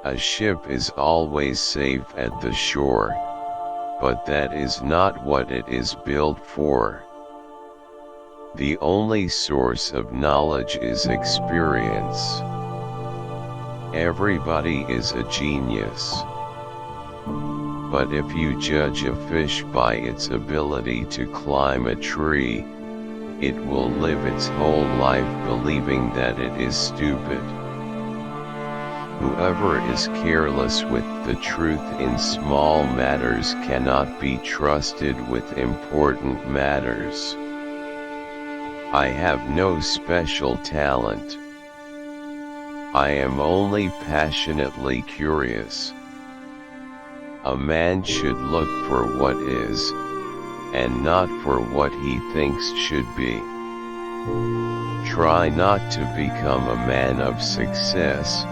A ship is always safe at the shore, but that is not what it is built for. The only source of knowledge is experience. Everybody is a genius. But if you judge a fish by its ability to climb a tree, it will live its whole life believing that it is stupid. Whoever is careless with the truth in small matters cannot be trusted with important matters. I have no special talent. I am only passionately curious. A man should look for what is, and not for what he thinks should be. Try not to become a man of success,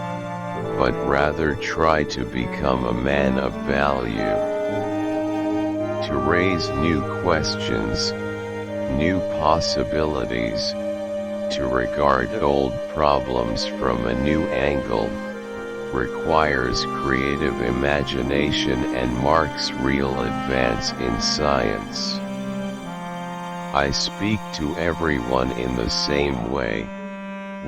but rather try to become a man of value. To raise new questions, new possibilities, to regard old problems from a new angle, requires creative imagination and marks real advance in science. I speak to everyone in the same way,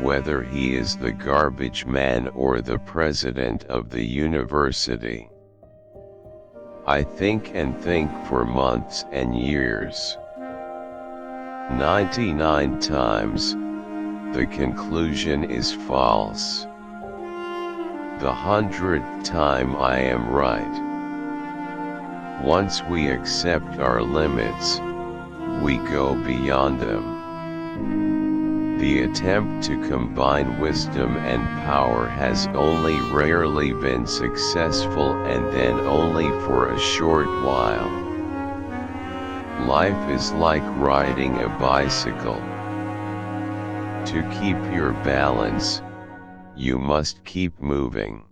whether he is the garbage man or the president of the university. I think and think for months and years. 99 times, the conclusion is false. The 100th time I am right. Once we accept our limits, we go beyond them. The attempt to combine wisdom and power has only rarely been successful, and then only for a short while. Life is like riding a bicycle. To keep your balance, you must keep moving.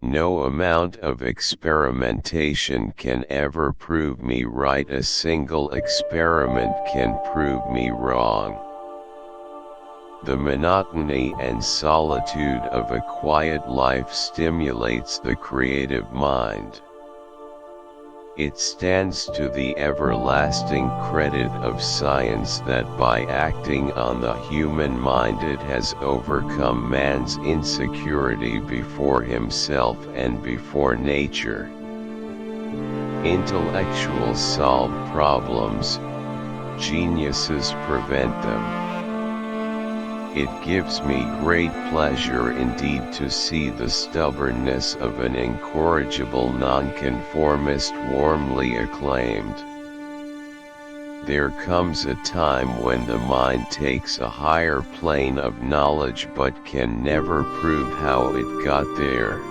No amount of experimentation can ever prove me right. A single experiment can prove me wrong. The monotony and solitude of a quiet life stimulates the creative mind. It stands to the everlasting credit of science that by acting on the human mind it has overcome man's insecurity before himself and before nature. Intellectuals solve problems, geniuses prevent them. It gives me great pleasure indeed to see the stubbornness of an incorrigible nonconformist warmly acclaimed. There comes a time when the mind takes a higher plane of knowledge but can never prove how it got there.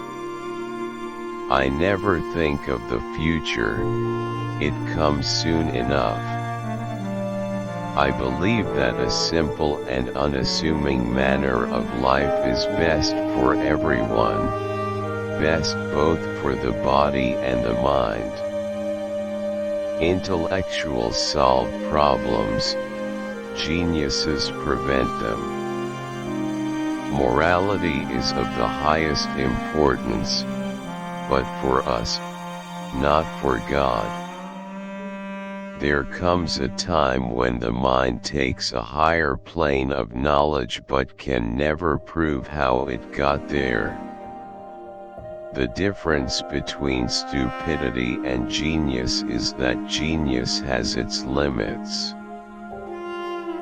I never think of the future, it comes soon enough. I believe that a simple and unassuming manner of life is best for everyone, best both for the body and the mind. Intellectuals solve problems, geniuses prevent them. Morality is of the highest importance, but for us, not for God. There comes a time when the mind takes a higher plane of knowledge but can never prove how it got there. The difference between stupidity and genius is that genius has its limits.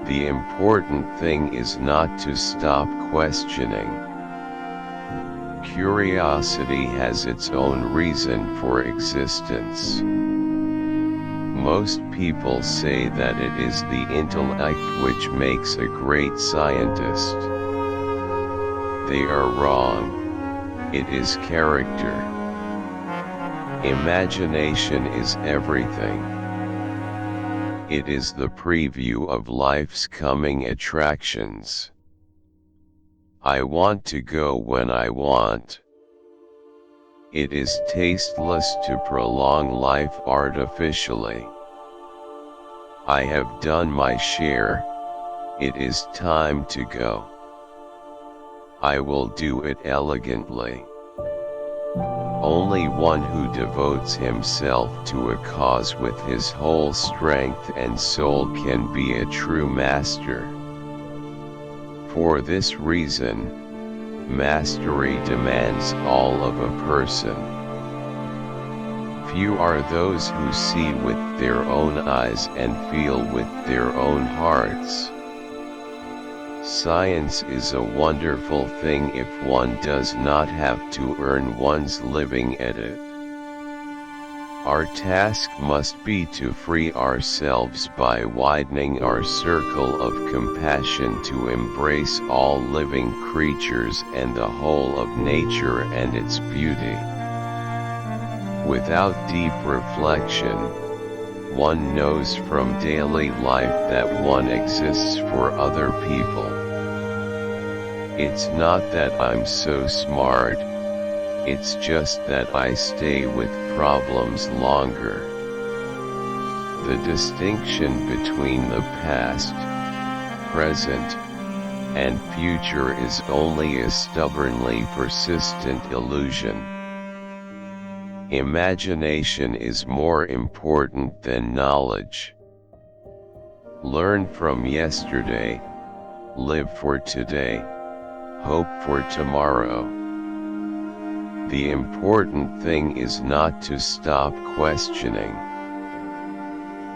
The important thing is not to stop questioning. Curiosity has its own reason for existence. Most people say that it is the intellect which makes a great scientist. They are wrong. It is character. Imagination is everything. It is the preview of life's coming attractions. I want to go when I want. It is tasteless to prolong life artificially. I have done my share, it is time to go. I will do it elegantly. Only one who devotes himself to a cause with his whole strength and soul can be a true master. For this reason, mastery demands all of a person. Few are those who see with their own eyes and feel with their own hearts. Science is a wonderful thing if one does not have to earn one's living at it. Our task must be to free ourselves by widening our circle of compassion to embrace all living creatures and the whole of nature and its beauty. Without deep reflection, one knows from daily life that one exists for other people. It's not that I'm so smart, it's just that I stay with problems longer. The distinction between the past, present, and future is only a stubbornly persistent illusion. Imagination is more important than knowledge. Learn from yesterday, live for today, hope for tomorrow. The important thing is not to stop questioning.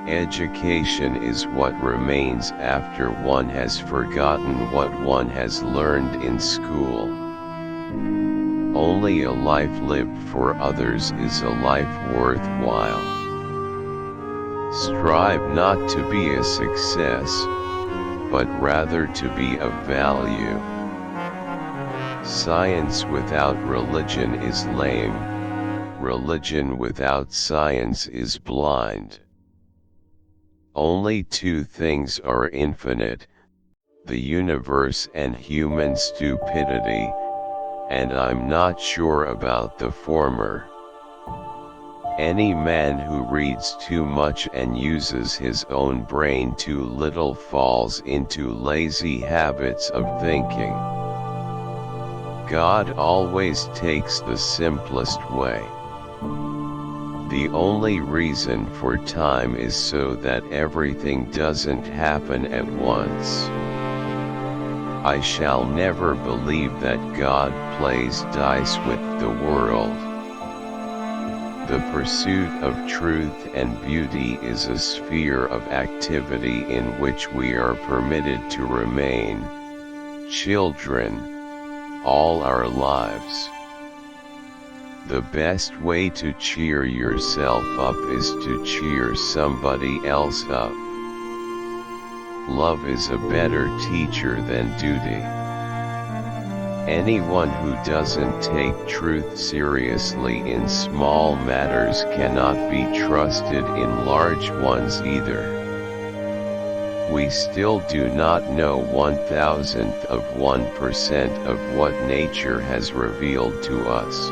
Education is what remains after one has forgotten what one has learned in school. Only a life lived for others is a life worthwhile. Strive not to be a success, but rather to be of value. Science without religion is lame, religion without science is blind. Only two things are infinite, the universe and human stupidity, and I'm not sure about the former. Any man who reads too much and uses his own brain too little falls into lazy habits of thinking. God always takes the simplest way. The only reason for time is so that everything doesn't happen at once. I shall never believe that God plays dice with the world. The pursuit of truth and beauty is a sphere of activity in which we are permitted to remain children all our lives. The best way to cheer yourself up is to cheer somebody else up. Love is a better teacher than duty. Anyone who doesn't take truth seriously in small matters cannot be trusted in large ones either. We still do not know 1,000th of 1% of what nature has revealed to us.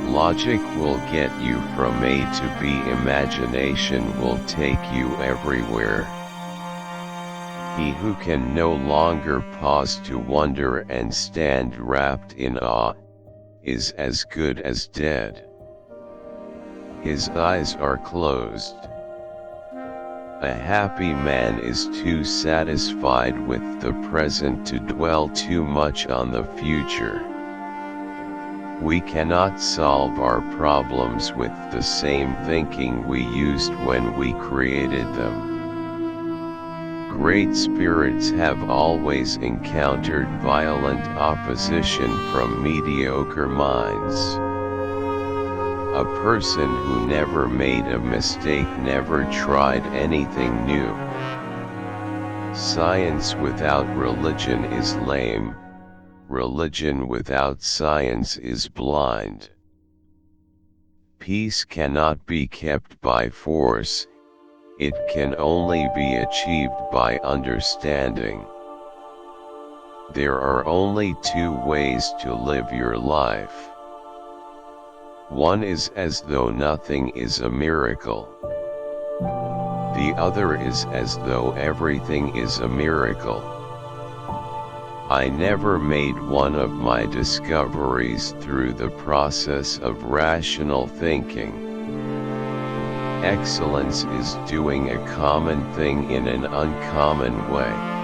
Logic will get you from A to B. Imagination will take you everywhere. He who can no longer pause to wonder and stand wrapped in awe, is as good as dead. His eyes are closed. A happy man is too satisfied with the present to dwell too much on the future. We cannot solve our problems with the same thinking we used when we created them. Great spirits have always encountered violent opposition from mediocre minds. A person who never made a mistake never tried anything new. Science without religion is lame, religion without science is blind. Peace cannot be kept by force, it can only be achieved by understanding. There are only two ways to live your life. One is as though nothing is a miracle. The other is as though everything is a miracle. I never made one of my discoveries through the process of rational thinking. Excellence is doing a common thing in an uncommon way.